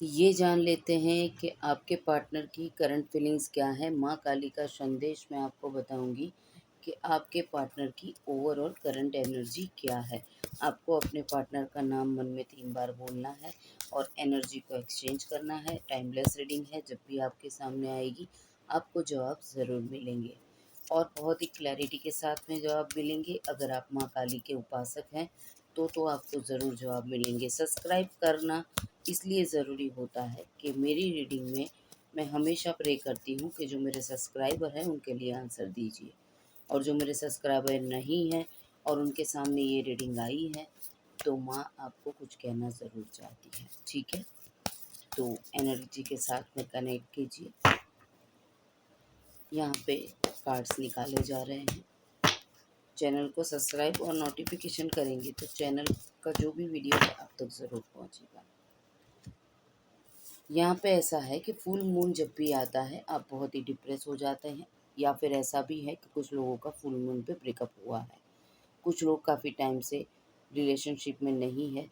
ये जान लेते हैं कि आपके पार्टनर की करंट फीलिंग्स क्या है। माँ काली का संदेश मैं आपको बताऊंगी कि आपके पार्टनर की ओवरऑल करंट एनर्जी क्या है। आपको अपने पार्टनर का नाम मन में 3 बार बोलना है और एनर्जी को एक्सचेंज करना है। टाइमलेस रीडिंग है, जब भी आपके सामने आएगी आपको जवाब ज़रूर मिलेंगे और बहुत ही क्लैरिटी के साथ में जवाब मिलेंगे। अगर आप माँ काली के उपासक हैं तो आपको ज़रूर जवाब मिलेंगे। सब्सक्राइब करना इसलिए ज़रूरी होता है कि मेरी रीडिंग में मैं हमेशा प्रे करती हूँ कि जो मेरे सब्सक्राइबर हैं उनके लिए आंसर दीजिए, और जो मेरे सब्सक्राइबर नहीं हैं और उनके सामने ये रीडिंग आई है तो माँ आपको कुछ कहना ज़रूर चाहती है। ठीक है, तो एनर्जी के साथ में कनेक्ट कीजिए। यहाँ पे कार्ड्स निकाले जा रहे हैं। चैनल को सब्सक्राइब और नोटिफिकेशन करेंगे तो चैनल का जो भी वीडियो है आप तक ज़रूर पहुँचेगा। यहाँ पे ऐसा है कि फुल मून जब भी आता है आप बहुत ही डिप्रेस हो जाते हैं, या फिर ऐसा भी है कि कुछ लोगों का फुल मून पे ब्रेकअप हुआ है। कुछ लोग काफ़ी टाइम से रिलेशनशिप में नहीं है।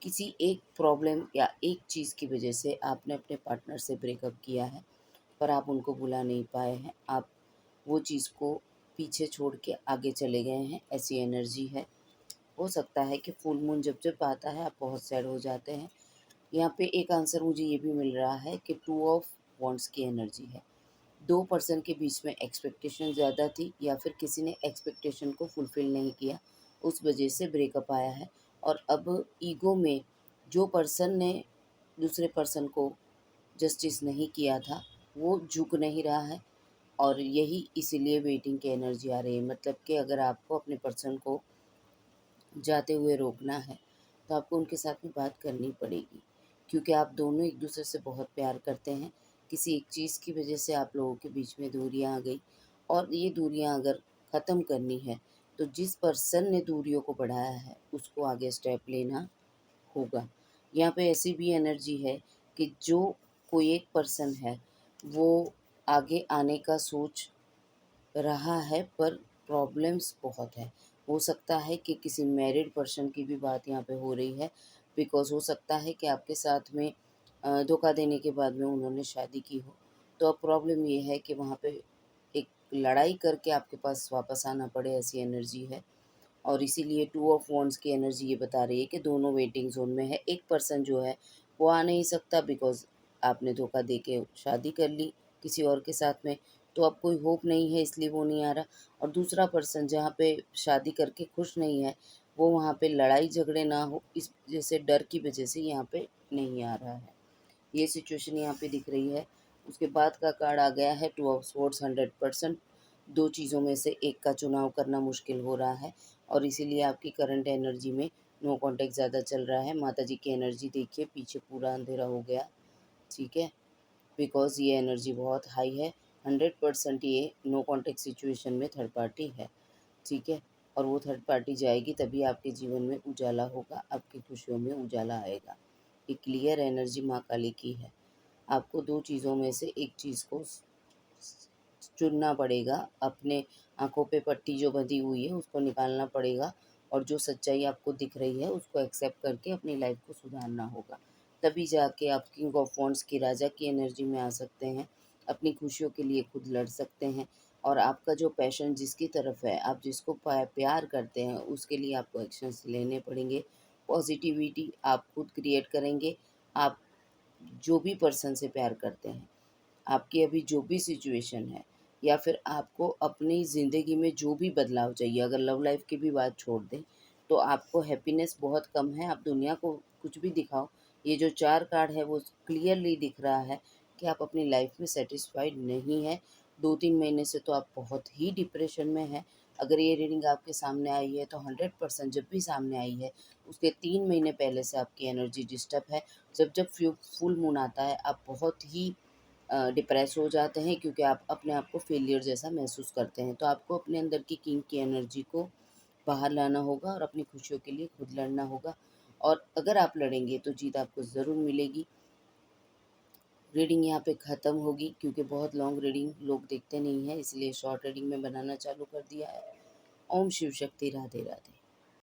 किसी एक प्रॉब्लम या एक चीज़ की वजह से आपने अपने पार्टनर से ब्रेकअप किया है, पर आप उनको भुला नहीं पाए हैं। आप वो चीज़ को पीछे छोड़ के आगे चले गए हैं, ऐसी एनर्जी है। हो सकता है कि फुल मून जब जब आता है आप बहुत सैड हो जाते हैं। यहाँ पे एक आंसर मुझे ये भी मिल रहा है कि 2 ऑफ वॉन्ड्स की एनर्जी है। 2 पर्सन के बीच में एक्सपेक्टेशन ज़्यादा थी, या फिर किसी ने एक्सपेक्टेशन को फुलफ़िल नहीं किया, उस वजह से ब्रेकअप आया है। और अब ईगो में जो पर्सन ने दूसरे पर्सन को जस्टिस नहीं किया था, वो झुक नहीं रहा है, और यही इसीलिए वेटिंग की एनर्जी आ रही है। मतलब कि अगर आपको अपने पर्सन को जाते हुए रोकना है तो आपको उनके साथ में बात करनी पड़ेगी, क्योंकि आप दोनों एक दूसरे से बहुत प्यार करते हैं। किसी एक चीज़ की वजह से आप लोगों के बीच में दूरियां आ गई, और ये दूरियां अगर ख़त्म करनी है तो जिस पर्सन ने दूरियों को बढ़ाया है उसको आगे स्टेप लेना होगा। यहाँ पे ऐसी भी एनर्जी है कि जो कोई एक पर्सन है वो आगे आने का सोच रहा है, पर प्रॉब्लम्स बहुत है। हो सकता है कि किसी मैरिड पर्सन की भी बात यहाँ पे हो रही है, बिकॉज़ हो सकता है कि आपके साथ में धोखा देने के बाद में उन्होंने शादी की हो। तो अब प्रॉब्लम ये है कि वहाँ पे एक लड़ाई करके आपके पास वापस आना पड़े, ऐसी एनर्जी है। और इसीलिए 2 ऑफ वॉन्ड्स की एनर्जी ये बता रही है कि दोनों वेटिंग ज़ोन में है। एक पर्सन जो है वो आ नहीं सकता, बिकॉज़ आपने धोखा दे के शादी कर ली किसी और के साथ में, तो अब कोई होप नहीं है इसलिए वो नहीं आ रहा। और दूसरा पर्सन जहाँ पे शादी करके खुश नहीं है, वो वहाँ पे लड़ाई झगड़े ना हो इस वजह से, डर की वजह से यहाँ पे नहीं आ रहा है। ये सिचुएशन यहाँ पे दिख रही है। उसके बाद का कार्ड आ गया है 2 ऑफ स्वॉर्ड्स। 100% दो चीज़ों में से एक का चुनाव करना मुश्किल हो रहा है, और इसीलिए आपकी करंट एनर्जी में नो कॉन्टैक्ट ज़्यादा चल रहा है। माता जी की एनर्जी देखिए, पीछे पूरा अंधेरा हो गया। ठीक है, बिकॉज़ ये एनर्जी बहुत हाई है। 100% ये नो कॉन्टैक्ट सिचुएशन में थर्ड पार्टी है। ठीक है, और वो थर्ड पार्टी जाएगी तभी आपके जीवन में उजाला होगा, आपकी खुशियों में उजाला आएगा। ये क्लियर एनर्जी माँ काली की है। आपको 2 चीज़ों में से एक चीज़ को चुनना पड़ेगा। अपने आँखों पे पट्टी जो बंधी हुई है उसको निकालना पड़ेगा, और जो सच्चाई आपको दिख रही है उसको एक्सेप्ट करके अपनी लाइफ़ को सुधारना होगा। तभी जाके आप किंग ऑफ वॉन्ड्स की राजा की एनर्जी में आ सकते हैं। अपनी खुशियों के लिए खुद लड़ सकते हैं, और आपका जो पैशन जिसकी तरफ है, आप जिसको प्यार करते हैं उसके लिए आपको एक्शंस लेने पड़ेंगे। पॉजिटिविटी आप खुद क्रिएट करेंगे। आप जो भी पर्सन से प्यार करते हैं, आपकी अभी जो भी सिचुएशन है, या फिर आपको अपनी ज़िंदगी में जो भी बदलाव चाहिए, अगर लव लाइफ़ की भी बात छोड़ दें, तो आपको हैप्पीनेस बहुत कम है। आप दुनिया को कुछ भी दिखाओ, ये जो 4 कार्ड है वो क्लियरली दिख रहा है कि आप अपनी लाइफ़ में सैटिस्फाइड नहीं हैं। 2-3 महीने से तो आप बहुत ही डिप्रेशन में हैं। अगर ये रीडिंग आपके सामने आई है तो 100% जब भी सामने आई है, उसके 3 महीने पहले से आपकी एनर्जी डिस्टर्ब है। जब जब फुल मून आता है आप बहुत ही डिप्रेस हो जाते हैं, क्योंकि आप अपने आप को फेलियर जैसा महसूस करते हैं। तो आपको अपने अंदर की किंग की एनर्जी को बाहर लाना होगा और अपनी खुशियों के लिए खुद लड़ना होगा, और अगर आप लड़ेंगे तो जीत आपको ज़रूर मिलेगी। रीडिंग यहाँ पे ख़त्म होगी, क्योंकि बहुत लॉन्ग रीडिंग लोग देखते नहीं हैं, इसलिए शॉर्ट रीडिंग में बनाना चालू कर दिया है। ओम शिव शक्ति, राधे राधे।